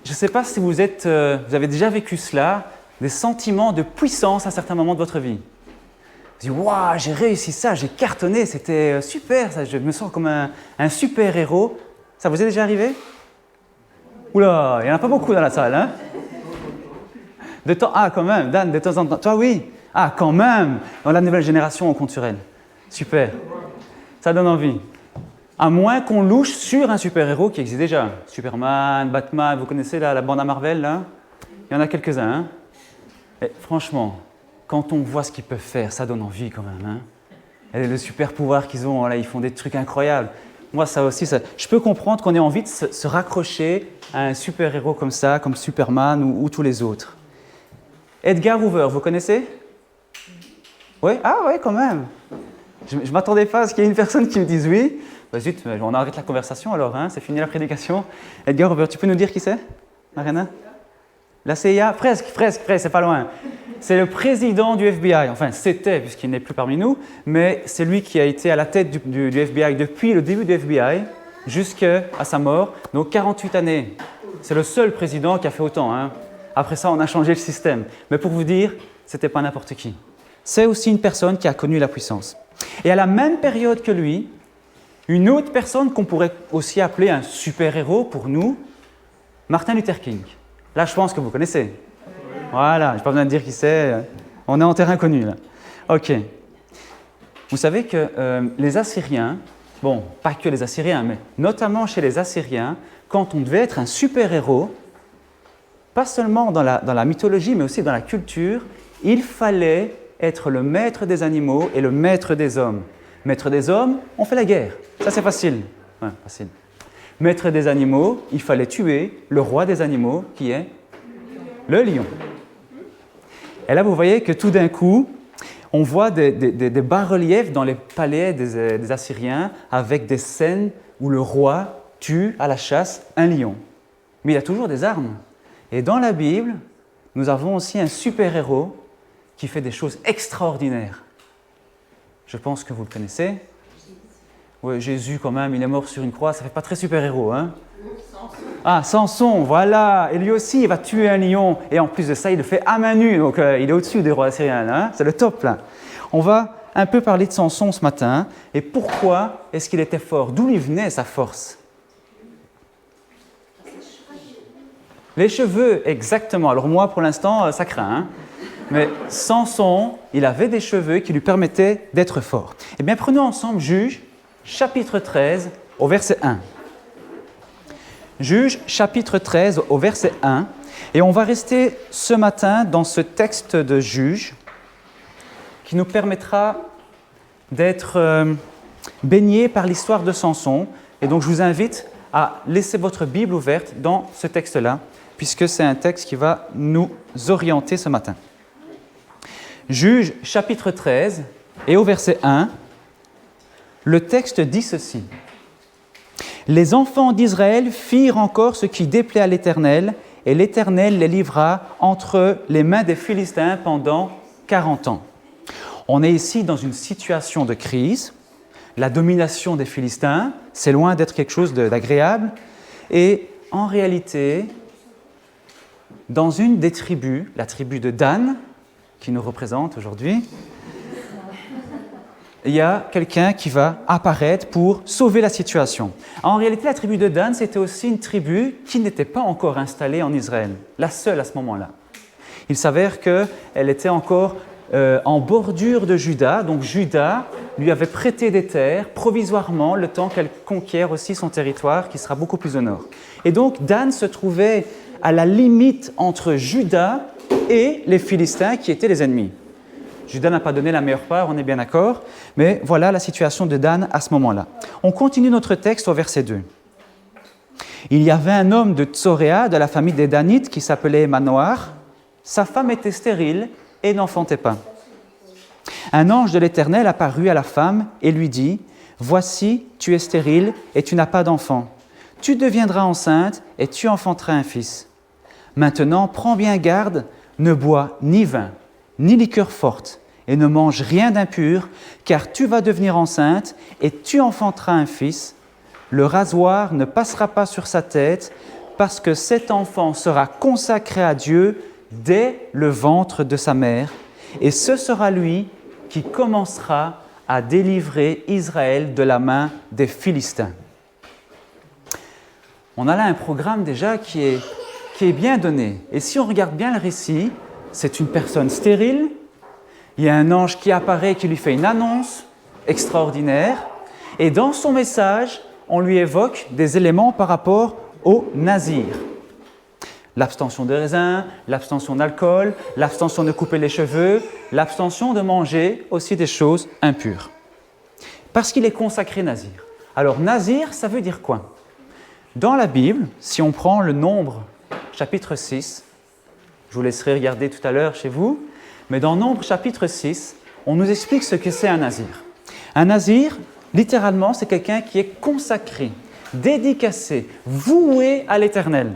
je ne sais pas si vous avez déjà vécu cela, des sentiments de puissance à certains moments de votre vie. Vous dites, waouh, j'ai réussi ça, j'ai cartonné, c'était super, ça, je me sens comme un super-héros. Ça vous est déjà arrivé? Oula, il n'y en a pas beaucoup dans la salle, hein? Ah, quand même, Dan, de temps en temps. Toi, oui? Ah, quand même! Dans la nouvelle génération, on compte sur elle. Super. Ça donne envie. À moins qu'on louche sur un super-héros qui existe déjà. Superman, Batman, vous connaissez la bande à Marvel, là? Il y en a quelques-uns, hein? Et franchement, quand on voit ce qu'ils peuvent faire, ça donne envie quand même, hein? Et le super-pouvoir qu'ils ont, là, ils font des trucs incroyables. Moi, ça aussi, je peux comprendre qu'on ait envie de se raccrocher à un super-héros comme ça, comme Superman ou tous les autres. Edgar Hoover, vous connaissez? Oui? Ah oui, quand même. Je ne m'attendais pas à ce qu'il y ait une personne qui me dise oui. Bah zut, on arrête la conversation alors, hein? C'est fini la prédication. Edgar Hoover, tu peux nous dire qui c'est, Mariana? La CIA? Presque, c'est pas loin. C'est le président du FBI, enfin c'était, puisqu'il n'est plus parmi nous, mais c'est lui qui a été à la tête du FBI depuis le début du FBI jusqu'à sa mort, donc 48 années. C'est le seul président qui a fait autant, hein. Après ça, on a changé le système. Mais pour vous dire, ce n'était pas n'importe qui. C'est aussi une personne qui a connu la puissance. Et à la même période que lui, une autre personne qu'on pourrait aussi appeler un super-héros pour nous, Martin Luther King. Là, je pense que vous connaissez. Voilà, je n'ai pas besoin de dire qui c'est. On est en terrain connu, là. OK. Vous savez que les Assyriens, bon, pas que les Assyriens, mais notamment chez les Assyriens, quand on devait être un super-héros, pas seulement dans la mythologie, mais aussi dans la culture, il fallait être le maître des animaux et le maître des hommes. Maître des hommes, on fait la guerre. Ça, c'est facile. Ouais, facile. Maître des animaux, il fallait tuer le roi des animaux, qui est le lion. Et là, vous voyez que tout d'un coup, on voit des bas-reliefs dans les palais des Assyriens avec des scènes où le roi tue à la chasse un lion. Mais il a toujours des armes. Et dans la Bible, nous avons aussi un super-héros qui fait des choses extraordinaires. Je pense que vous le connaissez. Oui, Jésus quand même, il est mort sur une croix, ça ne fait pas très super-héros, hein? Ah, Samson, voilà. Et lui aussi, il va tuer un lion. Et en plus de ça, il le fait à main nue. Donc, il est au-dessus des rois assyriens, hein? C'est le top, là. On va un peu parler de Samson ce matin. Et pourquoi est-ce qu'il était fort? D'où lui venait sa force? Les cheveux, exactement. Alors moi, pour l'instant, ça craint, hein? Mais Samson, il avait des cheveux qui lui permettaient d'être fort. Eh bien, prenons ensemble Juges, chapitre 13, au verset 1. Juges, chapitre 13, au verset 1. Et on va rester ce matin dans ce texte de Juges qui nous permettra d'être baignés par l'histoire de Samson. Et donc, je vous invite à laisser votre Bible ouverte dans ce texte-là, puisque c'est un texte qui va nous orienter ce matin. Juges, chapitre 13, et au verset 1, le texte dit ceci. « Les enfants d'Israël firent encore ce qui déplaît à l'Éternel, et l'Éternel les livra entre les mains des Philistins pendant 40 ans. » On est ici dans une situation de crise. La domination des Philistins, c'est loin d'être quelque chose d'agréable. Et en réalité, dans une des tribus, la tribu de Dan, qui nous représente aujourd'hui, il y a quelqu'un qui va apparaître pour sauver la situation. En réalité, la tribu de Dan, c'était aussi une tribu qui n'était pas encore installée en Israël, la seule à ce moment-là. Il s'avère qu'elle était encore en bordure de Juda, donc Juda lui avait prêté des terres provisoirement le temps qu'elle conquiert aussi son territoire qui sera beaucoup plus au nord. Et donc Dan se trouvait à la limite entre Juda et les Philistins qui étaient les ennemis. Juda n'a pas donné la meilleure part, on est bien d'accord, mais voilà la situation de Dan à ce moment-là. On continue notre texte au verset 2. Il y avait un homme de Tsoréa, de la famille des Danites, qui s'appelait Manoar. Sa femme était stérile et n'enfantait pas. Un ange de l'Éternel apparut à la femme et lui dit « Voici, tu es stérile et tu n'as pas d'enfant. Tu deviendras enceinte et tu enfanteras un fils. Maintenant, prends bien garde, ne bois ni vin, ni liqueur forte, et ne mange rien d'impur, car tu vas devenir enceinte et tu enfanteras un fils. Le rasoir ne passera pas sur sa tête, parce que cet enfant sera consacré à Dieu dès le ventre de sa mère, et ce sera lui qui commencera à délivrer Israël de la main des Philistins. On a là un programme déjà qui est bien donné. Et si on regarde bien le récit, c'est une personne stérile, il y a un ange qui apparaît, qui lui fait une annonce extraordinaire, et dans son message, on lui évoque des éléments par rapport au nazir. L'abstention de raisin, l'abstention d'alcool, l'abstention de couper les cheveux, l'abstention de manger aussi des choses impures. Parce qu'il est consacré nazir. Alors nazir, ça veut dire quoi? Dans la Bible, si on prend le Nombre, chapitre 6, je vous laisserai regarder tout à l'heure chez vous, mais dans Nombre, chapitre 6, on nous explique ce que c'est un nazir. Un nazir, littéralement, c'est quelqu'un qui est consacré, dédicacé, voué à l'Éternel.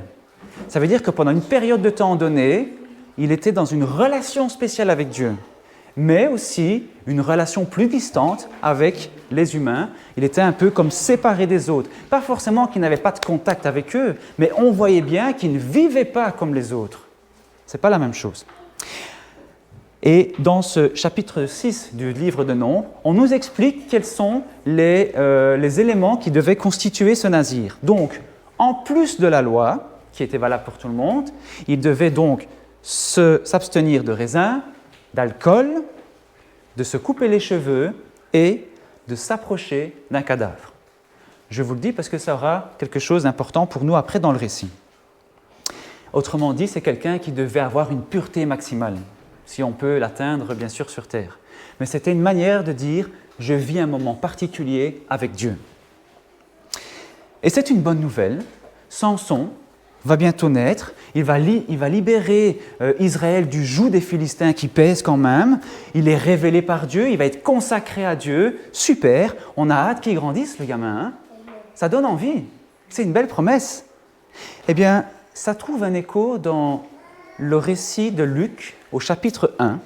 Ça veut dire que pendant une période de temps donnée, il était dans une relation spéciale avec Dieu, mais aussi une relation plus distante avec les humains. Il était un peu comme séparé des autres. Pas forcément qu'il n'avait pas de contact avec eux, mais on voyait bien qu'il ne vivait pas comme les autres. Ce n'est pas la même chose. Et dans ce chapitre 6 du livre de Nombres, on nous explique quels sont les éléments qui devaient constituer ce nazir. Donc, en plus de la loi, qui était valable pour tout le monde, il devait donc s'abstenir de raisin, d'alcool, de se couper les cheveux et de s'approcher d'un cadavre. Je vous le dis parce que ça aura quelque chose d'important pour nous après dans le récit. Autrement dit, c'est quelqu'un qui devait avoir une pureté maximale, si on peut l'atteindre bien sûr sur terre. Mais c'était une manière de dire « je vis un moment particulier avec Dieu ». Et c'est une bonne nouvelle. Samson va bientôt naître, il va libérer Israël du joug des Philistins qui pèsent quand même, il est révélé par Dieu, il va être consacré à Dieu, super, on a hâte qu'il grandisse le gamin, hein? Ça donne envie, c'est une belle promesse. Eh bien, ça trouve un écho dans le récit de Luc au chapitre 1,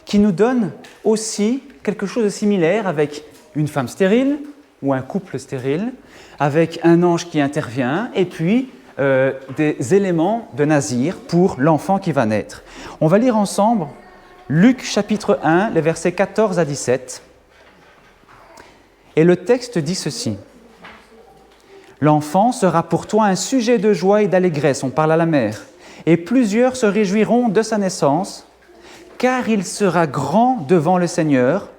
qui nous donne aussi quelque chose de similaire avec une femme stérile ou un couple stérile, avec un ange qui intervient et puis des éléments de nazir pour l'enfant qui va naître. On va lire ensemble Luc chapitre 1, les versets 14 à 17. Et le texte dit ceci. « L'enfant sera pour toi un sujet de joie et d'allégresse, on parle à la mère, et plusieurs se réjouiront de sa naissance, car il sera grand devant le Seigneur,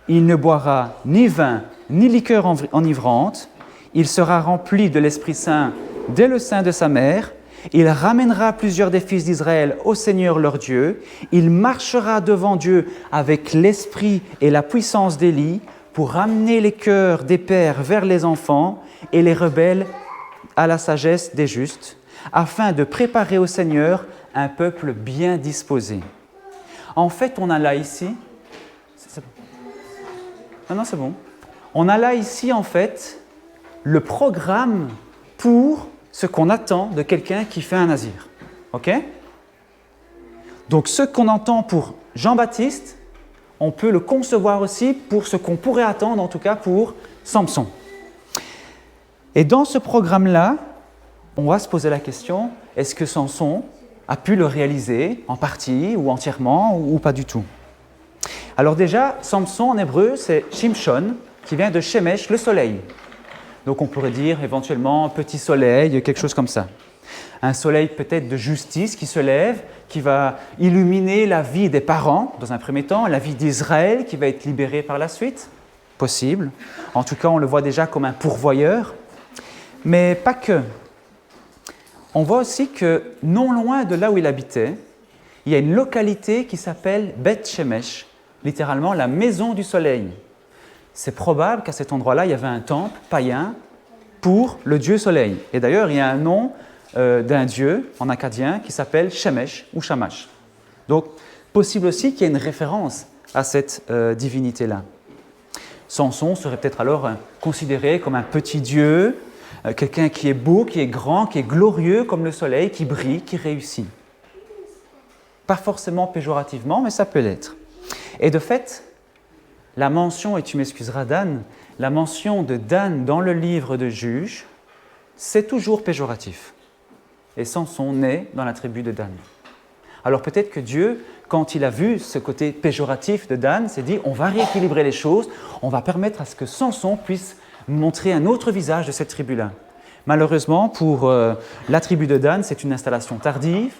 il ne boira ni vin ni liqueur enivrante, il sera rempli de l'Esprit Saint dès le sein de sa mère, il ramènera plusieurs des fils d'Israël au Seigneur leur Dieu, il marchera devant Dieu avec l'esprit et la puissance d'Élie pour ramener les cœurs des pères vers les enfants et les rebelles à la sagesse des justes, afin de préparer au Seigneur un peuple bien disposé. » En fait, on a là ici... Non, c'est bon. On a là ici, en fait, le programme pour ce qu'on attend de quelqu'un qui fait un nazir. OK? Donc, ce qu'on entend pour Jean-Baptiste, on peut le concevoir aussi pour ce qu'on pourrait attendre, en tout cas pour Samson. Et dans ce programme-là, on va se poser la question, est-ce que Samson a pu le réaliser en partie ou entièrement ou pas du tout? Alors déjà, Samson en hébreu, c'est Shimshon, qui vient de Shemesh, le soleil. Donc on pourrait dire éventuellement petit soleil, quelque chose comme ça. Un soleil peut-être de justice qui se lève, qui va illuminer la vie des parents dans un premier temps, la vie d'Israël qui va être libérée par la suite. Possible. En tout cas, on le voit déjà comme un pourvoyeur. Mais pas que. On voit aussi que non loin de là où il habitait, il y a une localité qui s'appelle Beth Shemesh, littéralement la maison du soleil. C'est probable qu'à cet endroit-là, il y avait un temple païen pour le dieu soleil. Et d'ailleurs, il y a un nom d'un dieu en acadien qui s'appelle Shemesh ou Shamash. Donc, possible aussi qu'il y ait une référence à cette divinité-là. Samson serait peut-être alors considéré comme un petit dieu, quelqu'un qui est beau, qui est grand, qui est glorieux comme le soleil, qui brille, qui réussit. Pas forcément péjorativement, mais ça peut l'être. Et de fait, la mention, et tu m'excuseras Dan, la mention de Dan dans le livre de Juges, c'est toujours péjoratif. et Samson naît dans la tribu de Dan. Alors peut-être que Dieu, quand il a vu ce côté péjoratif de Dan, s'est dit on va rééquilibrer les choses, on va permettre à ce que Samson puisse montrer un autre visage de cette tribu-là. Malheureusement, pour la tribu de Dan, c'est une installation tardive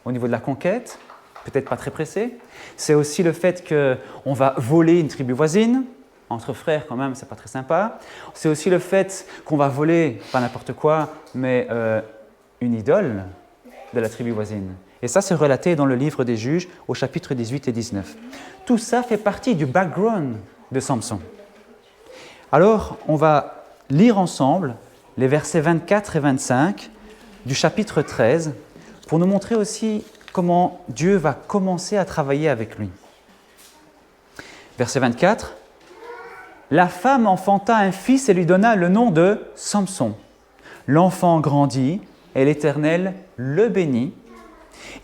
au niveau de la conquête, peut-être pas très pressée. C'est aussi le fait qu'on va voler une tribu voisine, entre frères quand même, c'est pas très sympa. C'est aussi le fait qu'on va voler, pas n'importe quoi, mais une idole de la tribu voisine. Et ça, c'est relaté dans le livre des Juges, au chapitre 18 et 19. Tout ça fait partie du background de Samson. Alors, on va lire ensemble les versets 24 et 25 du chapitre 13 pour nous montrer aussi comment Dieu va commencer à travailler avec lui. Verset 24. La femme enfanta un fils et lui donna le nom de Samson. L'enfant grandit et l'Éternel le bénit.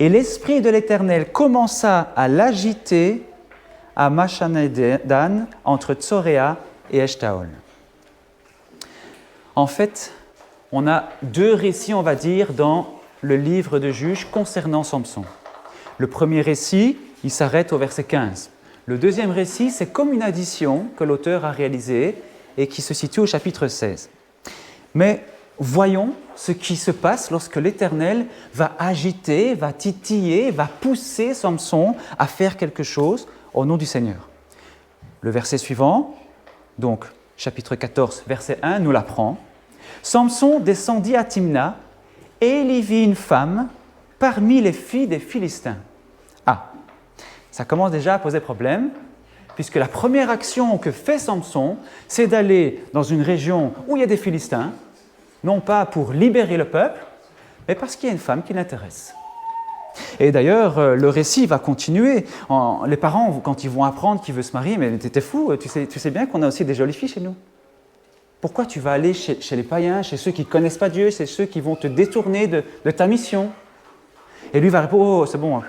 Et l'Esprit de l'Éternel commença à l'agiter à Machanedan, entre Tsoréa et Eshtaol. En fait, on a deux récits, on va dire, dans le livre de Juges concernant Samson. Le premier récit, il s'arrête au verset 15. Le deuxième récit, c'est comme une addition que l'auteur a réalisée et qui se situe au chapitre 16. Mais voyons ce qui se passe lorsque l'Éternel va agiter, va titiller, va pousser Samson à faire quelque chose au nom du Seigneur. Le verset suivant, donc chapitre 14, verset 1, nous l'apprend. Samson descendit à Timna et il y vit une femme parmi les filles des Philistins. Ah, ça commence déjà à poser problème, puisque la première action que fait Samson, c'est d'aller dans une région où il y a des Philistins, non pas pour libérer le peuple, mais parce qu'il y a une femme qui l'intéresse. Et d'ailleurs, le récit va continuer. Les parents, quand ils vont apprendre qu'il veut se marier, mais t'es fou, tu sais bien qu'on a aussi des jolies filles chez nous. Pourquoi tu vas aller chez les païens, chez ceux qui ne connaissent pas Dieu, c'est ceux qui vont te détourner de ta mission? Et lui va répondre, oh, c'est bon,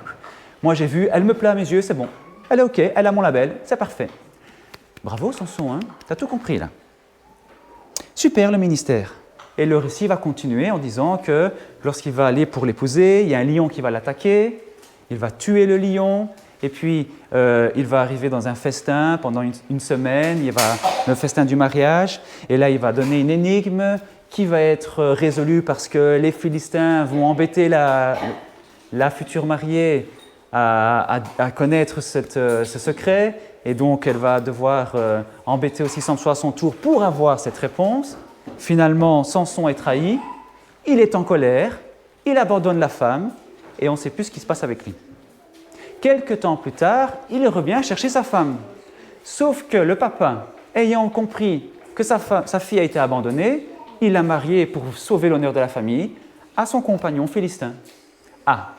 moi j'ai vu, elle me plaît à mes yeux, c'est bon. Elle est OK, elle a mon label, c'est parfait. Bravo Samson, hein, tu as tout compris là. Super le ministère. Et le récit va continuer en disant que lorsqu'il va aller pour l'épouser, il y a un lion qui va l'attaquer, il va tuer le lion, et puis il va arriver dans un festin pendant une semaine, le festin du mariage, et là il va donner une énigme qui va être résolue parce que les Philistins vont embêter la future mariée à connaître ce secret, et donc elle va devoir embêter aussi Samson à son tour pour avoir cette réponse. Finalement, Samson est trahi, il est en colère, il abandonne la femme, et on ne sait plus ce qui se passe avec lui. Quelque temps plus tard, il revient chercher sa femme. Sauf que le papa, ayant compris que sa fille a été abandonnée, il l'a mariée pour sauver l'honneur de la famille à son compagnon philistin. Ah,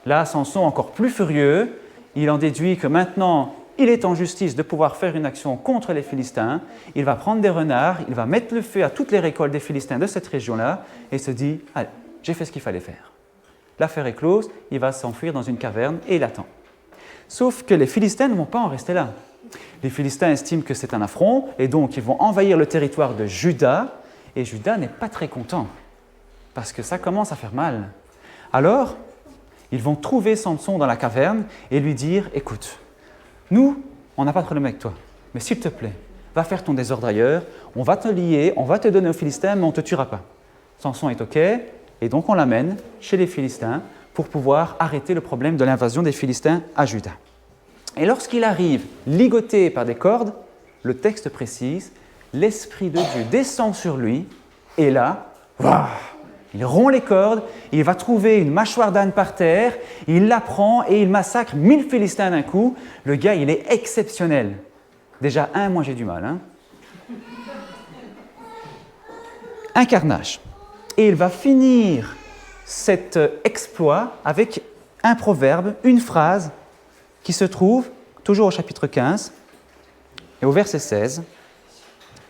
là, Samson, encore plus furieux, il en déduit que maintenant, il est en justice de pouvoir faire une action contre les Philistins. Il va prendre des renards, il va mettre le feu à toutes les récoltes des Philistins de cette région-là et se dit « Allez, j'ai fait ce qu'il fallait faire ». L'affaire est close, il va s'enfuir dans une caverne et il attend. Sauf que les Philistins ne vont pas en rester là. Les Philistins estiment que c'est un affront et donc ils vont envahir le territoire de Juda et Juda n'est pas très content parce que ça commence à faire mal. Alors, ils vont trouver Samson dans la caverne et lui dire « Écoute, nous, on n'a pas de problème avec toi, mais s'il te plaît, va faire ton désordre ailleurs, on va te lier, on va te donner aux Philistins, mais on ne te tuera pas. » Samson est OK, et donc on l'amène chez les Philistins pour pouvoir arrêter le problème de l'invasion des Philistins à Juda. Et lorsqu'il arrive, ligoté par des cordes, le texte précise, l'Esprit de Dieu descend sur lui, et là, waouh, il rompt les cordes, il va trouver une mâchoire d'âne par terre, il la prend et il massacre 1000 Philistins d'un coup. Le gars, il est exceptionnel. Déjà, moi j'ai du mal. Un carnage. Et il va finir cet exploit avec un proverbe, une phrase qui se trouve toujours au chapitre 15 et au verset 16.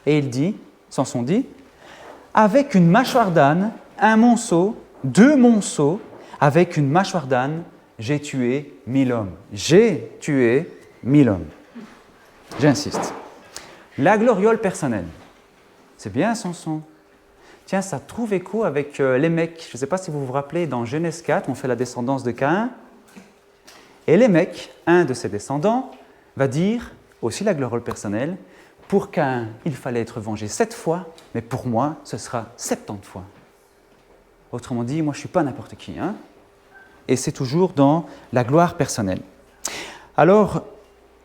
Et il dit, Samson dit, « Avec une mâchoire d'âne, un monceau, 2 monceaux, avec une mâchoire d'âne, j'ai tué 1000 hommes. » J'ai tué 1000 hommes. J'insiste. La gloriole personnelle. C'est bien, Samson. tiens, ça trouve écho avec Lémec. Je ne sais pas si vous vous rappelez, dans Genèse 4, on fait la descendance de Caïn. Et Lémec, un de ses descendants, va dire, aussi la gloire personnelle, pour Caïn, il fallait être vengé 7 fois, mais pour moi, ce sera 70 fois. Autrement dit, moi, je ne suis pas n'importe qui. Hein? Et c'est toujours dans la gloire personnelle. Alors,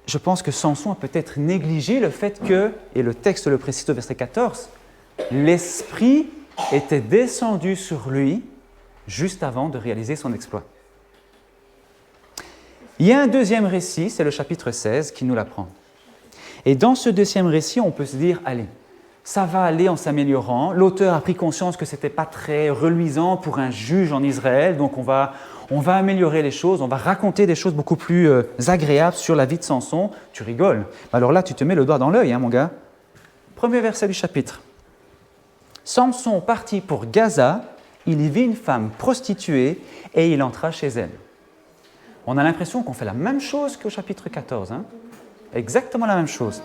je pense que Samson a peut-être négligé le fait que, et le texte le précise au verset 14, l'Esprit était descendu sur lui juste avant de réaliser son exploit. Il y a un deuxième récit, c'est le chapitre 16 qui nous l'apprend. Et dans ce deuxième récit, on peut se dire, allez, ça va aller en s'améliorant. L'auteur a pris conscience que ce n'était pas très reluisant pour un juge en Israël, donc on va améliorer les choses, on va raconter des choses beaucoup plus agréables sur la vie de Samson. Tu rigoles. Alors là, tu te mets le doigt dans l'œil, hein, mon gars. Premier verset du chapitre. Samson partit pour Gaza, il y vit une femme prostituée et il entra chez elle. On a l'impression qu'on fait la même chose qu'au chapitre 14. Hein? Exactement la même chose.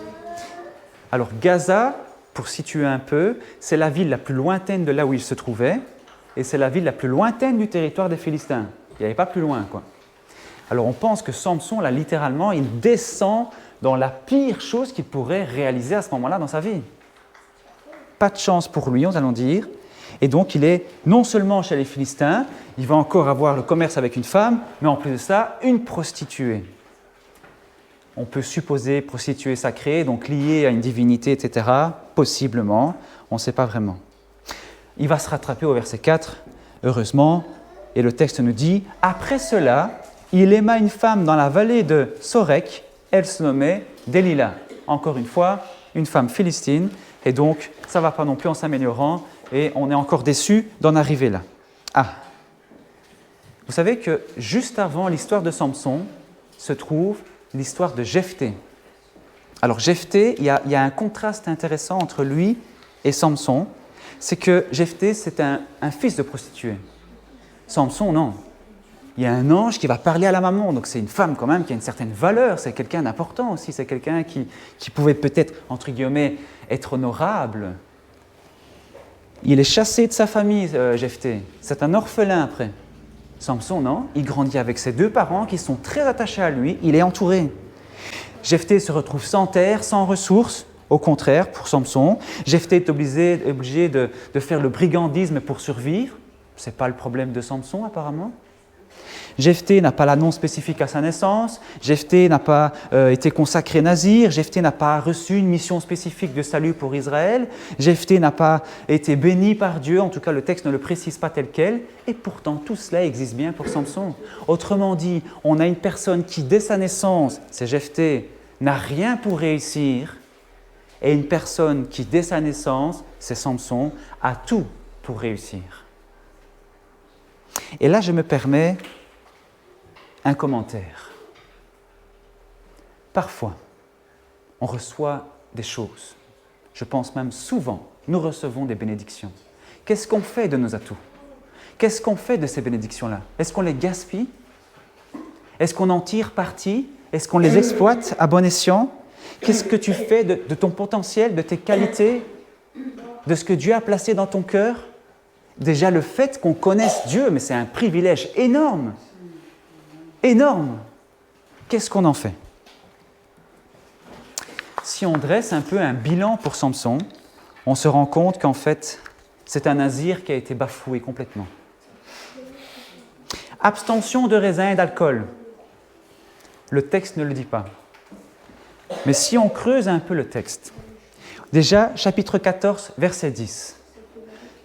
Alors Gaza, pour situer un peu, c'est la ville la plus lointaine de là où il se trouvait et c'est la ville la plus lointaine du territoire des Philistins. Il n'y avait pas plus loin, quoi. Alors on pense que Samson, là, littéralement, il descend dans la pire chose qu'il pourrait réaliser à ce moment-là dans sa vie. Pas de chance pour lui, nous allons dire. Et donc il est non seulement chez les Philistins, il va encore avoir le commerce avec une femme, mais en plus de ça, une prostituée. On peut supposer prostituée sacrée, donc liée à une divinité, etc. Possiblement, on ne sait pas vraiment. Il va se rattraper au verset 4, heureusement, et le texte nous dit « Après cela, il aima une femme dans la vallée de Sorek, elle se nommait Delilah. » Encore une fois, une femme philistine, et donc ça ne va pas non plus en s'améliorant, et on est encore déçu d'en arriver là. Ah, vous savez que juste avant l'histoire de Samson se trouve l'histoire de Jephthé. Alors Jephthé, il y a un contraste intéressant entre lui et Samson, c'est que Jephthé, c'est un fils de prostituée. Samson, non. Il y a un ange qui va parler à la maman, donc c'est une femme quand même qui a une certaine valeur, c'est quelqu'un d'important aussi, c'est quelqu'un qui pouvait peut-être, entre guillemets, être honorable. Il est chassé de sa famille, Jephthé. C'est un orphelin après. Samson, non, il grandit avec ses 2 parents qui sont très attachés à lui, il est entouré. Jephthé se retrouve sans terre, sans ressources, au contraire, pour Samson. Jephthé est obligé de faire le brigandisme pour survivre. Ce n'est pas le problème de Samson, apparemment. Jephthé n'a pas l'annonce spécifique à sa naissance, Jephthé n'a pas été consacré nazir, Jephthé n'a pas reçu une mission spécifique de salut pour Israël, Jephthé n'a pas été béni par Dieu, en tout cas le texte ne le précise pas tel quel, et pourtant tout cela existe bien pour Samson. Autrement dit, on a une personne qui dès sa naissance, c'est Jephthé, n'a rien pour réussir, et une personne qui dès sa naissance, c'est Samson, a tout pour réussir. Et là je me permets un commentaire. Parfois, on reçoit des choses. Je pense même souvent, nous recevons des bénédictions. Qu'est-ce qu'on fait de nos atouts? Qu'est-ce qu'on fait de ces bénédictions-là? Est-ce qu'on les gaspille? Est-ce qu'on en tire parti? Est-ce qu'on les exploite à bon escient? Qu'est-ce que tu fais de ton potentiel, de tes qualités, de ce que Dieu a placé dans ton cœur? Déjà, le fait qu'on connaisse Dieu, mais c'est un privilège énorme. Énorme. Qu'est-ce qu'on en fait? Si on dresse un peu un bilan pour Samson, on se rend compte qu'en fait, c'est un nazir qui a été bafoué complètement. Abstention de raisin et d'alcool. Le texte ne le dit pas. Mais si on creuse un peu le texte, déjà, chapitre 14, verset 10.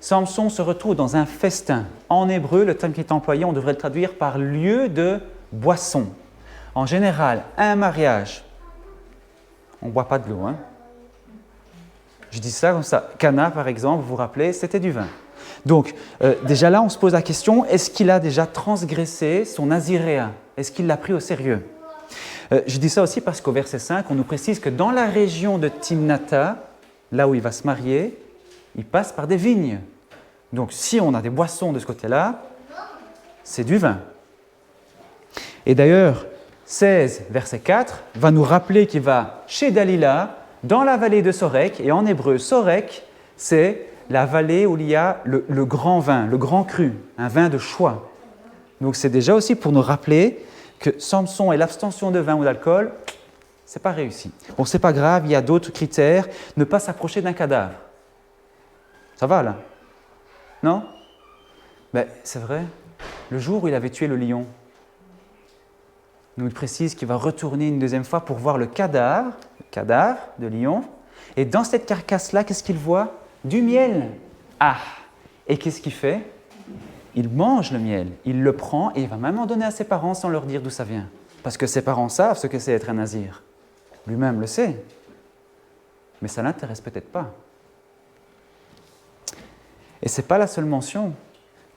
Samson se retrouve dans un festin. En hébreu, le terme qui est employé, on devrait le traduire par lieu de boisson. En général, un mariage, on ne boit pas de l'eau. Hein? Je dis ça comme ça. Cana, par exemple, vous vous rappelez, c'était du vin. Donc, déjà là, on se pose la question, est-ce qu'il a déjà transgressé son naziréat? Est-ce qu'il l'a pris au sérieux? Je dis ça aussi parce qu'au verset 5, on nous précise que dans la région de Timnata, là où il va se marier, il passe par des vignes. Donc, si on a des boissons de ce côté-là, c'est du vin. Et d'ailleurs, 16, verset 4, va nous rappeler qu'il va chez Dalila, dans la vallée de Sorek, et en hébreu, Sorek, c'est la vallée où il y a le grand vin, le grand cru, un vin de choix. Donc c'est déjà aussi pour nous rappeler que Samson et l'abstention de vin ou d'alcool, c'est pas réussi. Bon, c'est pas grave, il y a d'autres critères. Ne pas s'approcher d'un cadavre. Ça va là? Non? Ben, c'est vrai. Le jour où il avait tué le lion, nous il précise qu'il va retourner une deuxième fois pour voir le cadavre de lion. Et dans cette carcasse-là, qu'est-ce qu'il voit? Du miel. Ah! Et qu'est-ce qu'il fait? Il mange le miel, il le prend et il va même en donner à ses parents sans leur dire d'où ça vient. Parce que ses parents savent ce que c'est être un nazir. Lui-même le sait. Mais ça ne l'intéresse peut-être pas. Et ce n'est pas la seule mention.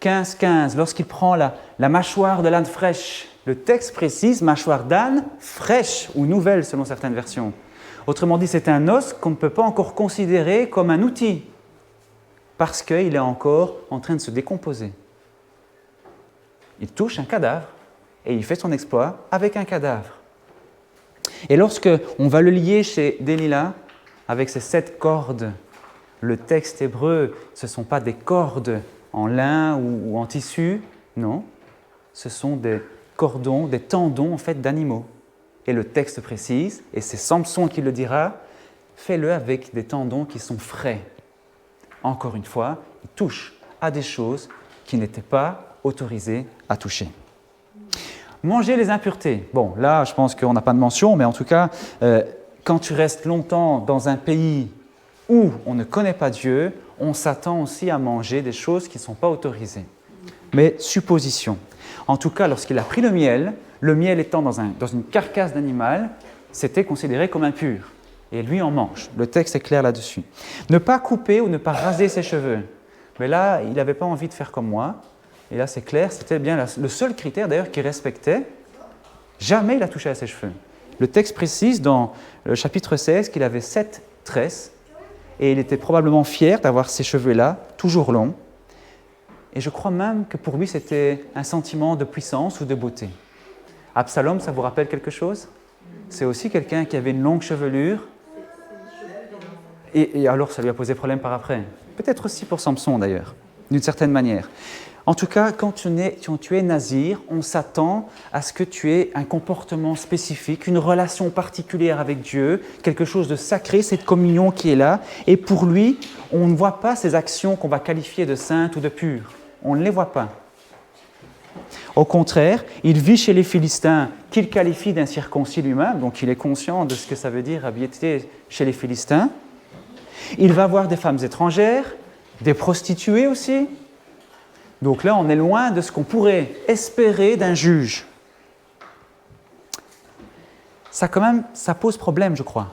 15-15, lorsqu'il prend la mâchoire de l'âne fraîche, le texte précise mâchoire d'âne fraîche ou nouvelle selon certaines versions. Autrement dit, c'est un os qu'on ne peut pas encore considérer comme un outil parce qu'il est encore en train de se décomposer. Il touche un cadavre et il fait son exploit avec un cadavre. Et lorsque on va le lier chez Delilah avec ces 7 cordes, le texte hébreu, ce ne sont pas des cordes en lin ou en tissu, non, ce sont des cordons, des tendons en fait d'animaux. Et le texte précise, et c'est Samson qui le dira, fais-le avec des tendons qui sont frais. Encore une fois, il touche à des choses qui n'étaient pas autorisées à toucher. Manger les impuretés. Bon, là, je pense qu'on n'a pas de mention, mais en tout cas, quand tu restes longtemps dans un pays où on ne connaît pas Dieu, on s'attend aussi à manger des choses qui ne sont pas autorisées. Mais supposition. En tout cas, lorsqu'il a pris le miel étant dans une carcasse d'animal, c'était considéré comme impur. Et lui en mange. Le texte est clair là-dessus. Ne pas couper ou ne pas raser ses cheveux. Mais là, il n'avait pas envie de faire comme moi. Et là, c'est clair, c'était bien le seul critère d'ailleurs qu'il respectait. Jamais il a touché à ses cheveux. Le texte précise dans le chapitre 16 qu'il avait 7 tresses et il était probablement fier d'avoir ces cheveux-là, toujours longs. Et je crois même que pour lui, c'était un sentiment de puissance ou de beauté. Absalom, ça vous rappelle quelque chose? C'est aussi quelqu'un qui avait une longue chevelure. Et alors, ça lui a posé problème par après. Peut-être aussi pour Samson d'ailleurs, d'une certaine manière. En tout cas, quand tu es nazir, on s'attend à ce que tu aies un comportement spécifique, une relation particulière avec Dieu, quelque chose de sacré, cette communion qui est là. Et pour lui, on ne voit pas ces actions qu'on va qualifier de saintes ou de pures. On ne les voit pas. Au contraire, il vit chez les Philistins qu'il qualifie d'incirconcis lui-même, donc il est conscient de ce que ça veut dire habiter chez les Philistins. Il va voir des femmes étrangères, des prostituées aussi. Donc là, on est loin de ce qu'on pourrait espérer d'un juge. Ça pose problème, je crois.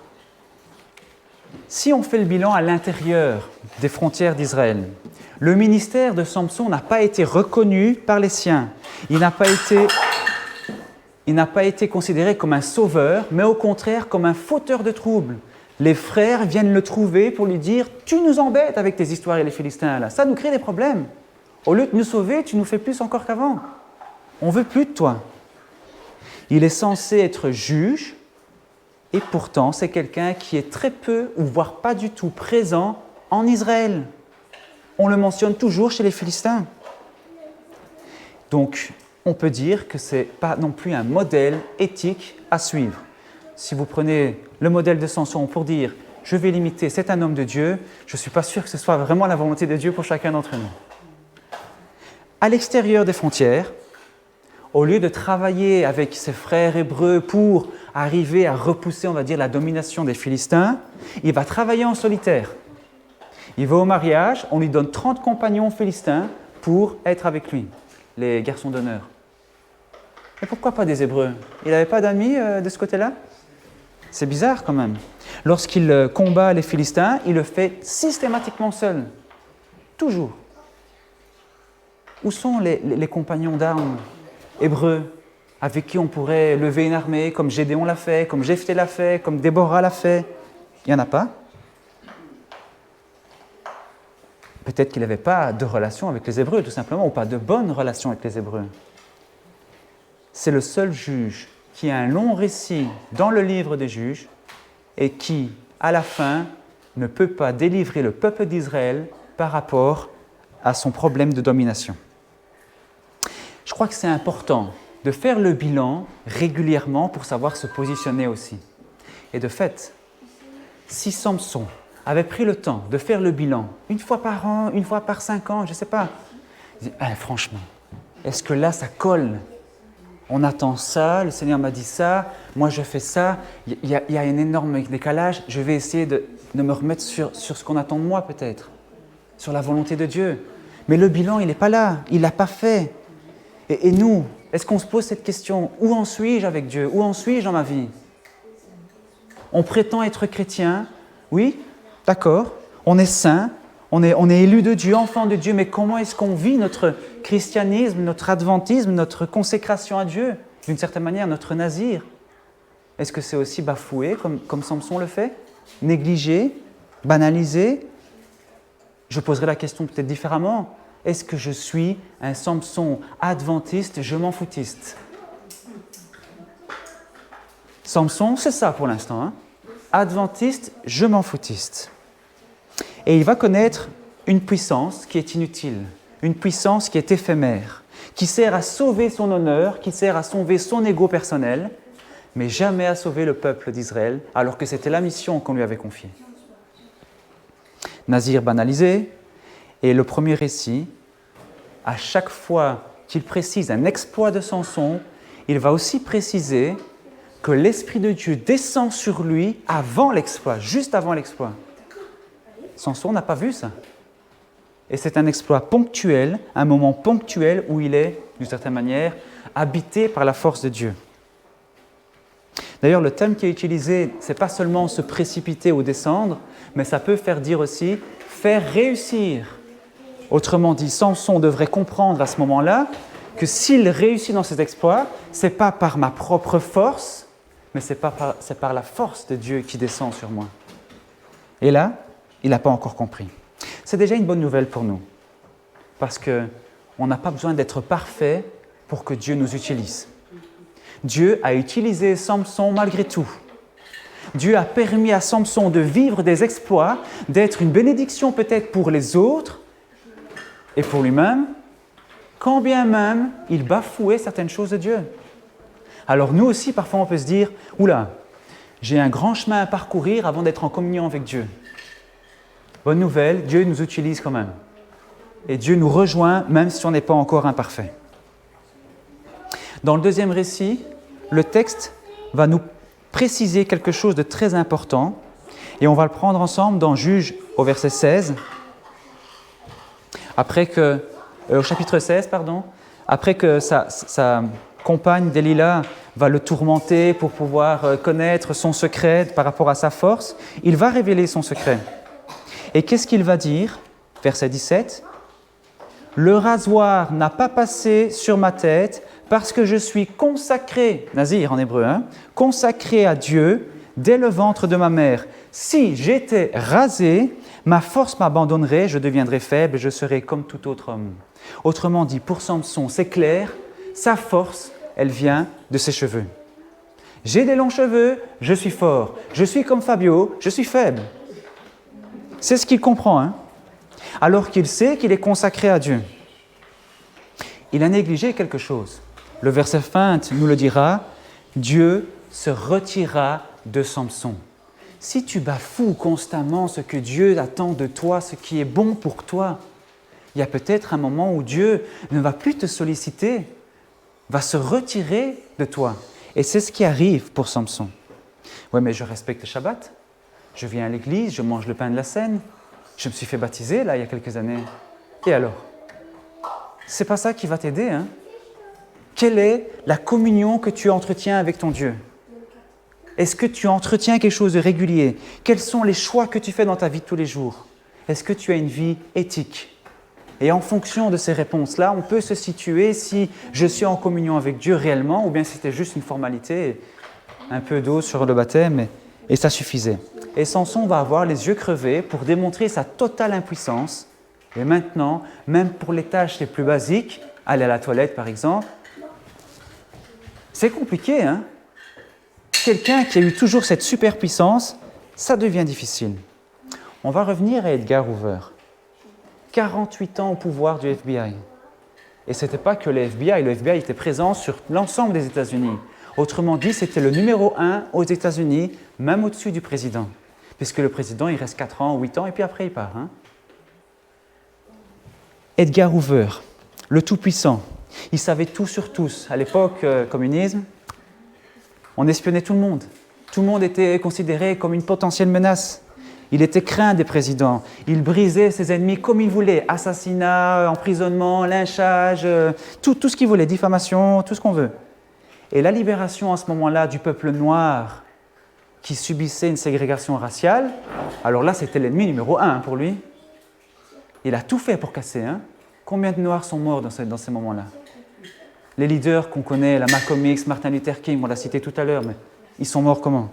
Si on fait le bilan à l'intérieur des frontières d'Israël, le ministère de Samson n'a pas été reconnu par les siens. Il n'a pas été considéré comme un sauveur, mais au contraire comme un fauteur de troubles. Les frères viennent le trouver pour lui dire « Tu nous embêtes avec tes histoires et les Philistins, là. Ça nous crée des problèmes. Au lieu de nous sauver, tu nous fais plus encore qu'avant. On ne veut plus de toi. » Il est censé être juge, et pourtant c'est quelqu'un qui est très peu, ou voire pas du tout présent en Israël. On le mentionne toujours chez les Philistins. Donc, on peut dire que ce n'est pas non plus un modèle éthique à suivre. Si vous prenez le modèle de Samson pour dire « je vais l'imiter, c'est un homme de Dieu », je ne suis pas sûr que ce soit vraiment la volonté de Dieu pour chacun d'entre nous. À l'extérieur des frontières, au lieu de travailler avec ses frères hébreux pour arriver à repousser, on va dire, la domination des Philistins, il va travailler en solitaire. Il va au mariage, on lui donne 30 compagnons philistins pour être avec lui, les garçons d'honneur. Mais pourquoi pas des Hébreux? Il n'avait pas d'amis de ce côté-là? C'est bizarre quand même. Lorsqu'il combat les Philistins, il le fait systématiquement seul. Toujours. Où sont les compagnons d'armes hébreux avec qui on pourrait lever une armée, comme Gédéon l'a fait, comme Jephthé l'a fait, comme Déborah l'a fait? Il n'y en a pas. Peut-être qu'il n'avait pas de relation avec les Hébreux, tout simplement, ou pas de bonne relation avec les Hébreux. C'est le seul juge qui a un long récit dans le livre des juges et qui, à la fin, ne peut pas délivrer le peuple d'Israël par rapport à son problème de domination. Je crois que c'est important de faire le bilan régulièrement pour savoir se positionner aussi. Et de fait, si Samson avait pris le temps de faire le bilan une fois par an, une fois par 5 ans, je ne sais pas, il dit, franchement, est-ce que là ça colle ? On attend ça, le Seigneur m'a dit ça, moi je fais ça, il y a un énorme décalage, je vais essayer de me remettre sur ce qu'on attend de moi peut-être, sur la volonté de Dieu. Mais le bilan, il n'est pas là, il ne l'a pas fait. Et nous, est-ce qu'on se pose cette question ? Où en suis-je avec Dieu ? Où en suis-je dans ma vie ? On prétend être chrétien, oui, d'accord, on est saint, on est élu de Dieu, enfant de Dieu, mais comment est-ce qu'on vit notre christianisme, notre adventisme, notre consécration à Dieu ? D'une certaine manière, notre nazir. Est-ce que c'est aussi bafoué comme Samson le fait ? Négligé ? Banalisé ? Je poserai la question peut-être différemment. Est-ce que je suis un Samson adventiste, je m'en foutiste ? Samson, c'est ça pour l'instant. Hein ? Adventiste, je m'en foutiste. Et il va connaître une puissance qui est inutile, une puissance qui est éphémère, qui sert à sauver son honneur, qui sert à sauver son ego personnel, mais jamais à sauver le peuple d'Israël, alors que c'était la mission qu'on lui avait confiée. Nazir banalisé, et le premier récit, à chaque fois qu'il précise un exploit de Samson, il va aussi préciser que l'Esprit de Dieu descend sur lui avant l'exploit, juste avant l'exploit. Samson n'a pas vu ça. Et c'est un exploit ponctuel, un moment ponctuel où il est, d'une certaine manière, habité par la force de Dieu. D'ailleurs, le terme qui est utilisé, ce n'est pas seulement se précipiter ou descendre, mais ça peut faire dire aussi faire réussir. Autrement dit, Samson devrait comprendre à ce moment-là que s'il réussit dans ses exploits, ce n'est pas par ma propre force, mais c'est par la force de Dieu qui descend sur moi. Et là, il n'a pas encore compris. C'est déjà une bonne nouvelle pour nous, parce qu'on n'a pas besoin d'être parfait pour que Dieu nous utilise. Dieu a utilisé Samson malgré tout. Dieu a permis à Samson de vivre des exploits, d'être une bénédiction peut-être pour les autres et pour lui-même, quand bien même il bafouait certaines choses de Dieu. Alors nous aussi, parfois, on peut se dire « Oula, j'ai un grand chemin à parcourir avant d'être en communion avec Dieu. » Bonne nouvelle, Dieu nous utilise quand même. Et Dieu nous rejoint même si on n'est pas encore imparfait. Dans le deuxième récit, le texte va nous préciser quelque chose de très important et on va le prendre ensemble dans Juges au verset 16. Au chapitre 16, après que sa compagne Delilah va le tourmenter pour pouvoir connaître son secret par rapport à sa force, il va révéler son secret. Et qu'est-ce qu'il va dire ? Verset 17. « Le rasoir n'a pas passé sur ma tête parce que je suis consacré, nazir en hébreu, consacré à Dieu dès le ventre de ma mère. Si j'étais rasé, ma force m'abandonnerait, je deviendrais faible, je serais comme tout autre homme. » Autrement dit, pour Samson, c'est clair, sa force, elle vient de ses cheveux. J'ai des longs cheveux, je suis fort. Je suis comme Fabio, je suis faible. C'est ce qu'il comprend, alors qu'il sait qu'il est consacré à Dieu. Il a négligé quelque chose. Le verset fin nous le dira, Dieu se retirera de Samson. Si tu bafoues constamment ce que Dieu attend de toi, ce qui est bon pour toi, il y a peut-être un moment où Dieu ne va plus te solliciter, va se retirer de toi. Et c'est ce qui arrive pour Samson. Oui, mais je respecte le Shabbat, je viens à l'église, je mange le pain de la Seine, je me suis fait baptiser là il y a quelques années. Et alors ? C'est pas ça qui va t'aider, Quelle est la communion que tu entretiens avec ton Dieu ? Est-ce que tu entretiens quelque chose de régulier ? Quels sont les choix que tu fais dans ta vie de tous les jours ? Est-ce que tu as une vie éthique ? Et en fonction de ces réponses-là, on peut se situer si je suis en communion avec Dieu réellement ou bien c'était juste une formalité, un peu d'eau sur le baptême et ça suffisait. Et Samson va avoir les yeux crevés pour démontrer sa totale impuissance. Et maintenant, même pour les tâches les plus basiques, aller à la toilette par exemple, c'est compliqué, Quelqu'un qui a eu toujours cette superpuissance, ça devient difficile. On va revenir à Edgar Hoover. 48 ans au pouvoir du FBI. Et ce n'était pas que le FBI était présent sur l'ensemble des États-Unis. Autrement dit, c'était le numéro 1 aux États-Unis, même au-dessus du président. Puisque le président, il reste 4 ans, 8 ans, et puis après, il part. Edgar Hoover, le Tout-Puissant, il savait tout sur tous. À l'époque, communisme, on espionnait tout le monde. Tout le monde était considéré comme une potentielle menace. Il était craint des présidents. Il brisait ses ennemis comme il voulait. Assassinat, emprisonnement, lynchage, tout ce qu'il voulait, diffamation, tout ce qu'on veut. Et la libération à ce moment-là du peuple noir qui subissait une ségrégation raciale, alors là, c'était l'ennemi numéro 1 pour lui. Il a tout fait pour casser. Combien de Noirs sont morts dans ces moments-là? Les leaders qu'on connaît, la Malcolm X, Martin Luther King, on l'a cité tout à l'heure, mais ils sont morts comment?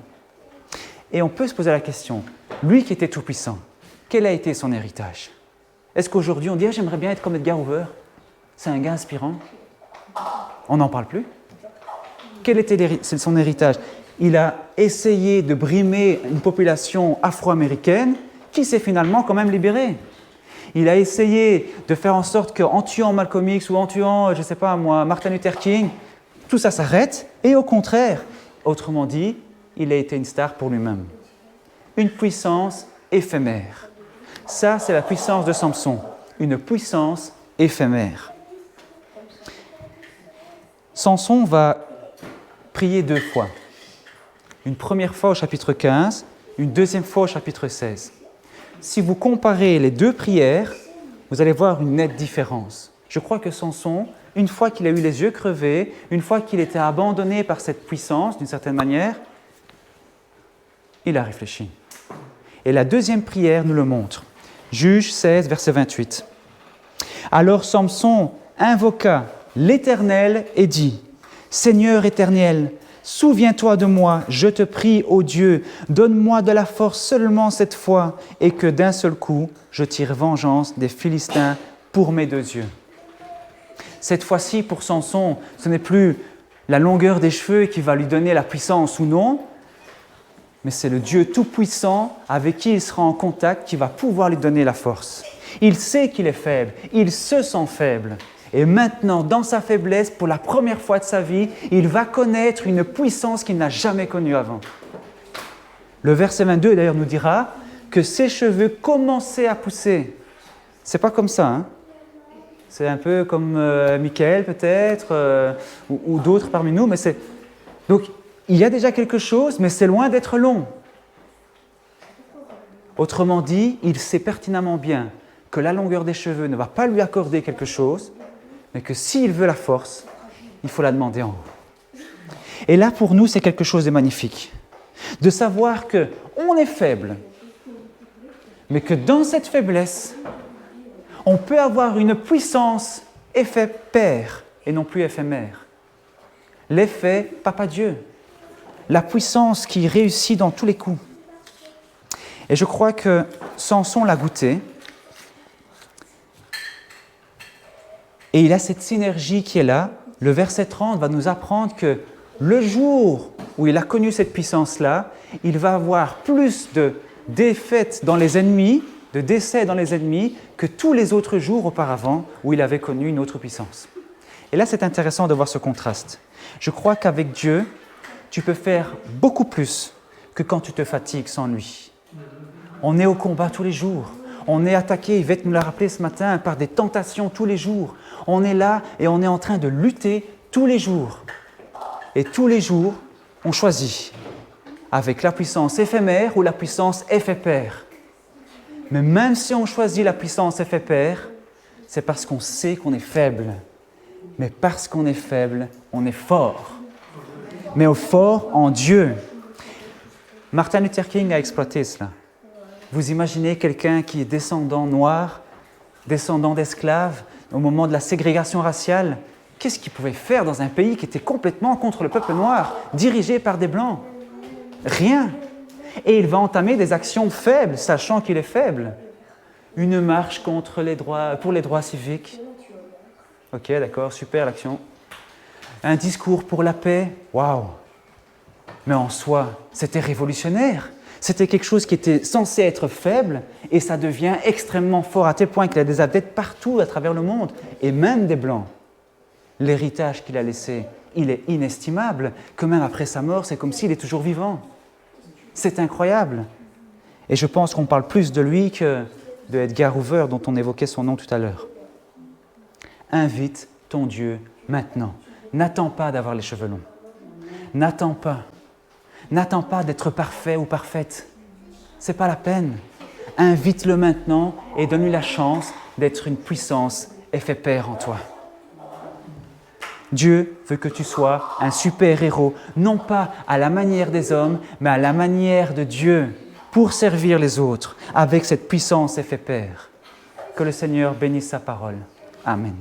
Et on peut se poser la question, lui qui était tout-puissant, quel a été son héritage? Est-ce qu'aujourd'hui on dit « j'aimerais bien être comme Edgar Hoover », c'est un gars inspirant? On n'en parle plus. Quel était son héritage? Il a essayé de brimer une population afro-américaine qui s'est finalement quand même libérée. Il a essayé de faire en sorte qu'en tuant Malcolm X ou en tuant, je ne sais pas moi, Martin Luther King, tout ça s'arrête. Et au contraire, autrement dit, il a été une star pour lui-même. Une puissance éphémère. Ça, c'est la puissance de Samson. Une puissance éphémère. Samson va prier 2 fois. Une première fois au chapitre 15, une deuxième fois au chapitre 16. Si vous comparez les 2 prières, vous allez voir une nette différence. Je crois que Samson, une fois qu'il a eu les yeux crevés, une fois qu'il était abandonné par cette puissance, d'une certaine manière, il a réfléchi. Et la deuxième prière nous le montre. Juge 16, verset 28. Alors Samson invoqua l'Éternel et dit « Seigneur éternel, souviens-toi de moi, je te prie, ô Dieu, donne-moi de la force seulement cette fois, et que d'un seul coup, je tire vengeance des Philistins pour mes 2 yeux. » Cette fois-ci, pour Samson, ce n'est plus la longueur des cheveux qui va lui donner la puissance ou non, mais c'est le Dieu tout-puissant avec qui il sera en contact qui va pouvoir lui donner la force. Il sait qu'il est faible, il se sent faible. Et maintenant, dans sa faiblesse, pour la première fois de sa vie, il va connaître une puissance qu'il n'a jamais connue avant. Le verset 22, d'ailleurs, nous dira que ses cheveux commençaient à pousser. C'est pas comme ça, C'est un peu comme Michael, peut-être, ou d'autres parmi nous, mais c'est... Donc, il y a déjà quelque chose, mais c'est loin d'être long. Autrement dit, il sait pertinemment bien que la longueur des cheveux ne va pas lui accorder quelque chose, mais que s'il veut la force, il faut la demander en haut. Et là, pour nous, c'est quelque chose de magnifique. De savoir qu'on est faible, mais que dans cette faiblesse, on peut avoir une puissance effet père et non plus éphémère. L'effet Papa Dieu. La puissance qui réussit dans tous les coups. Et je crois que Samson l'a goûté. Et il a cette synergie qui est là. Le verset 30 va nous apprendre que le jour où il a connu cette puissance-là, il va avoir plus de défaites dans les ennemis, de décès dans les ennemis, que tous les autres jours auparavant où il avait connu une autre puissance. Et là, c'est intéressant de voir ce contraste. Je crois qu'avec Dieu, tu peux faire beaucoup plus que quand tu te fatigues sans lui. On est au combat tous les jours. On est attaqué, Yvette nous l'a rappelé ce matin, par des tentations tous les jours. On est là et on est en train de lutter tous les jours. Et tous les jours, on choisit avec la puissance éphémère ou la puissance effet père. Mais même si on choisit la puissance effet père, c'est parce qu'on sait qu'on est faible. Mais parce qu'on est faible, on est fort. Mais au fort en Dieu. Martin Luther King a exploité cela. Vous imaginez quelqu'un qui est descendant noir, descendant d'esclaves, au moment de la ségrégation raciale, qu'est-ce qu'il pouvait faire dans un pays qui était complètement contre le peuple noir, dirigé par des Blancs? Rien. Et il va entamer des actions faibles, sachant qu'il est faible. Une marche pour les droits civiques. Ok, d'accord, super l'action. Un discours pour la paix. Waouh! Mais en soi, c'était révolutionnaire. C'était quelque chose qui était censé être faible et ça devient extrêmement fort à tel point qu'il a des adeptes partout à travers le monde et même des Blancs. L'héritage qu'il a laissé, il est inestimable, que même après sa mort, c'est comme s'il est toujours vivant. C'est incroyable. Et je pense qu'on parle plus de lui que de Edgar Hoover, dont on évoquait son nom tout à l'heure. Invite ton Dieu maintenant. N'attends pas d'avoir les cheveux longs. N'attends pas. N'attends pas d'être parfait ou parfaite. Ce n'est pas la peine. Invite-le maintenant et donne-lui la chance d'être une puissance et fais pair en toi. Dieu veut que tu sois un super-héros, non pas à la manière des hommes, mais à la manière de Dieu, pour servir les autres, avec cette puissance et fait pair. Que le Seigneur bénisse sa parole. Amen.